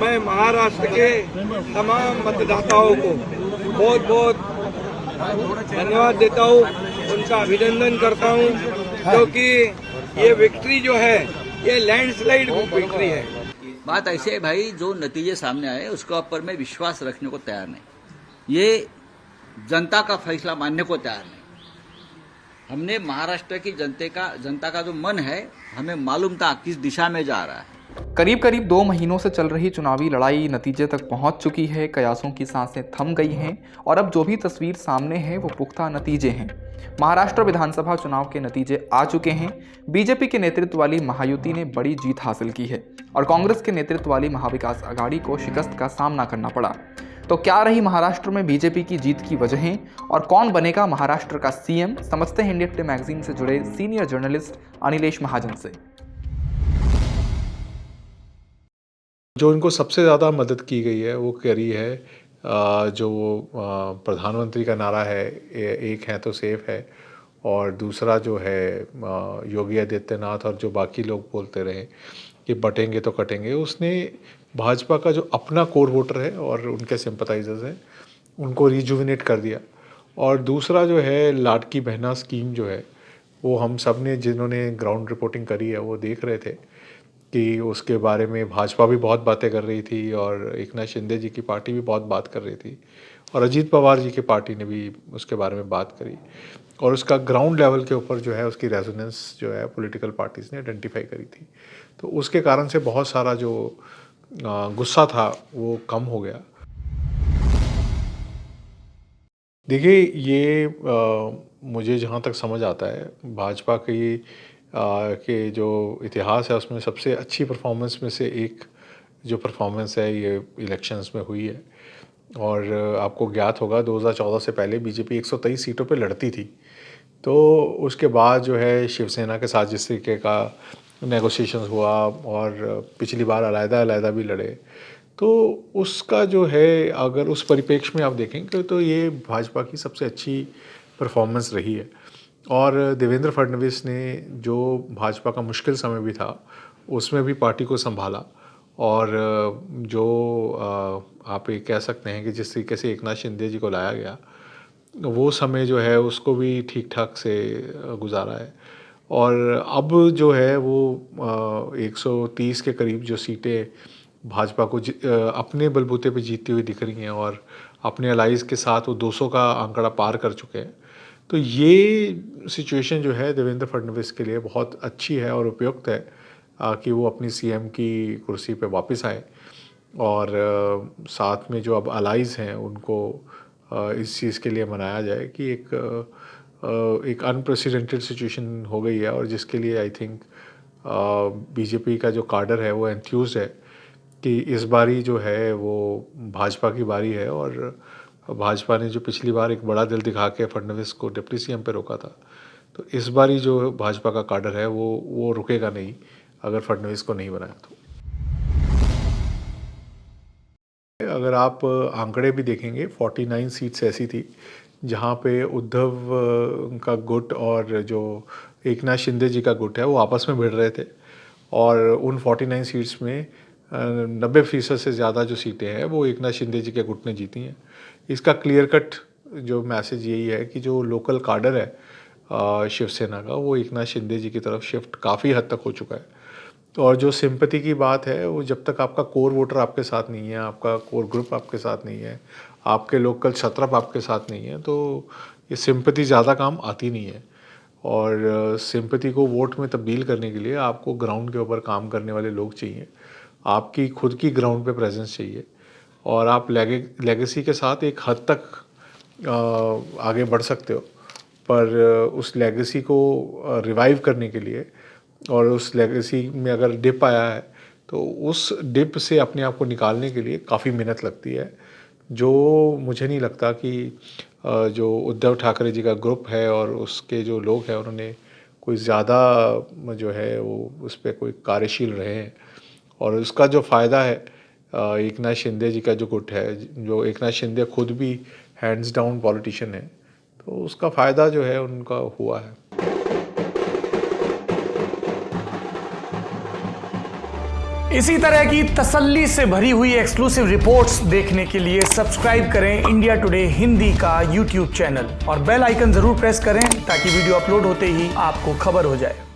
मैं महाराष्ट्र के तमाम मतदाताओं को बहुत बहुत धन्यवाद देता हूँ, उनका अभिनंदन करता हूँ, क्योंकि ये विक्ट्री जो है ये लैंडस्लाइड विक्ट्री है। बात ऐसे है भाई, जो नतीजे सामने आए उसके ऊपर मैं विश्वास रखने को तैयार नहीं। ये जनता का फैसला मानने को तैयार नहीं। हमने महाराष्ट्र की जनता का जो मन है, हमें मालूम था किस दिशा में जा रहा है। करीब करीब 2 महीनों से चल रही चुनावी लड़ाई नतीजे तक पहुंच चुकी है। कयासों की सांसें थम गई हैं और अब जो भी तस्वीर सामने है वो पुख्ता नतीजे हैं। महाराष्ट्र विधानसभा चुनाव के नतीजे आ चुके हैं। बीजेपी के नेतृत्व वाली महायुति ने बड़ी जीत हासिल की है और कांग्रेस के नेतृत्व वाली महाविकास आघाड़ी को शिकस्त का सामना करना पड़ा। तो क्या रही महाराष्ट्र में बीजेपी की जीत की वजहें और कौन बनेगा महाराष्ट्र का सीएम, समझते हैं इंडिया टुडे मैगजीन से जुड़े सीनियर जर्नलिस्ट अनिलेश महाजन से। जो इनको सबसे ज़्यादा मदद की गई है वो करी है जो प्रधानमंत्री का नारा है, एक है तो सेफ है, और दूसरा जो है योगी आदित्यनाथ और जो बाकी लोग बोलते रहे कि बटेंगे तो कटेंगे, उसने भाजपा का जो अपना कोर वोटर है और उनके सिंपथाइजर्स हैं उनको रिजुविनेट कर दिया। और दूसरा जो है लाडकी बहना स्कीम जो है, वो हम सब ने जिन्होंने ग्राउंड रिपोर्टिंग करी है वो देख रहे थे कि उसके बारे में भाजपा भी बहुत बातें कर रही थी और एकनाथ शिंदे जी की पार्टी भी बहुत बात कर रही थी और अजीत पवार जी की पार्टी ने भी उसके बारे में बात करी, और उसका ग्राउंड लेवल के ऊपर जो है उसकी रेजोनेंस जो है पॉलिटिकल पार्टीज़ ने आइडेंटिफाई करी थी। तो उसके कारण से बहुत सारा जो गुस्सा था वो कम हो गया। देखिए ये मुझे जहाँ तक समझ आता है, भाजपा की के जो इतिहास है उसमें सबसे अच्छी परफॉर्मेंस में से एक जो परफॉर्मेंस है ये इलेक्शंस में हुई है। और आपको ज्ञात होगा 2014 से पहले बीजेपी 123 सीटों पे लड़ती थी, तो उसके बाद जो है शिवसेना के साथ जिस तरीके का नेगोशिएशंस हुआ और पिछली बार अलग-अलग भी लड़े, तो उसका जो है अगर उस परिप्रेक्ष्य में आप देखेंगे तो ये भाजपा की सबसे अच्छी परफॉर्मेंस रही है। और देवेंद्र फडणवीस ने जो भाजपा का मुश्किल समय भी था उसमें भी पार्टी को संभाला, और जो आप ये कह सकते हैं कि जिस तरीके से एकनाथ शिंदे जी को लाया गया वो समय जो है उसको भी ठीक ठाक से गुजारा है। और अब जो है वो 130 के करीब जो सीटें भाजपा को अपने बलबूते पे जीतती हुई दिख रही हैं और अपने अलाइज के साथ वो 200 का आंकड़ा पार कर चुके हैं। तो ये सिचुएशन जो है देवेंद्र फडणवीस के लिए बहुत अच्छी है और उपयुक्त है कि वो अपनी सीएम की कुर्सी पे वापस आए, और साथ में जो अब अलाइज हैं उनको इस चीज़ के लिए मनाया जाए कि एक अनप्रेसिडेंटेड सिचुएशन हो गई है, और जिसके लिए आई थिंक बीजेपी का जो काडर है वो एंथ्यूज्ड है कि इस बारी जो है वो भाजपा की बारी है। और भाजपा ने जो पिछली बार एक बड़ा दिल दिखा के फडणवीस को डिप्टी सीएम पे रोका था, तो इस बारी जो भाजपा का काडर है वो रुकेगा नहीं अगर फडणवीस को नहीं बनाया तो। अगर आप आंकड़े भी देखेंगे 49 सीट्स ऐसी थी जहाँ पे उद्धव का गुट और जो एकनाथ शिंदे जी का गुट है वो आपस में भिड़ रहे थे, और उन 49 सीट्स में 90% से ज़्यादा जो सीटें हैं वो एकनाथ शिंदे जी के गुट ने जीती हैं। इसका क्लियर कट जो मैसेज यही है कि जो लोकल काडर है शिवसेना का वो एकनाथ शिंदे जी की तरफ शिफ्ट काफ़ी हद तक हो चुका है। और जो सिंपैथी की बात है वो जब तक आपका कोर वोटर आपके साथ नहीं है, आपका कोर ग्रुप आपके साथ नहीं है, आपके लोकल छत्रप आपके साथ नहीं है, तो ये सिंपैथी ज़्यादा काम आती नहीं है। और सिंपैथी को वोट में तब्दील करने के लिए आपको ग्राउंड के ऊपर काम करने वाले लोग चाहिए, आपकी खुद की ग्राउंड पे प्रेजेंस चाहिए, और आप लेगेसी के साथ एक हद तक आगे बढ़ सकते हो, पर उस लेगेसी को रिवाइव करने के लिए और उस लेगेसी में अगर डिप आया है तो उस डिप से अपने आप को निकालने के लिए काफ़ी मेहनत लगती है, जो मुझे नहीं लगता कि जो उद्धव ठाकरे जी का ग्रुप है और उसके जो लोग हैं उन्होंने कोई ज़्यादा जो है वो उस पर कोई कार्यशील रहे हैं। और उसका जो फ़ायदा है एकनाथ शिंदे जी का जो गुट है, जो एकनाथ शिंदे खुद भी हैंड्स डाउन पॉलिटिशियन है, तो उसका फ़ायदा जो है उनका हुआ है। इसी तरह की तसल्ली से भरी हुई एक्सक्लूसिव रिपोर्ट्स देखने के लिए सब्सक्राइब करें इंडिया टुडे हिंदी का यूट्यूब चैनल और बेल आइकन जरूर प्रेस करें ताकि वीडियो अपलोड होते ही आपको खबर हो जाए।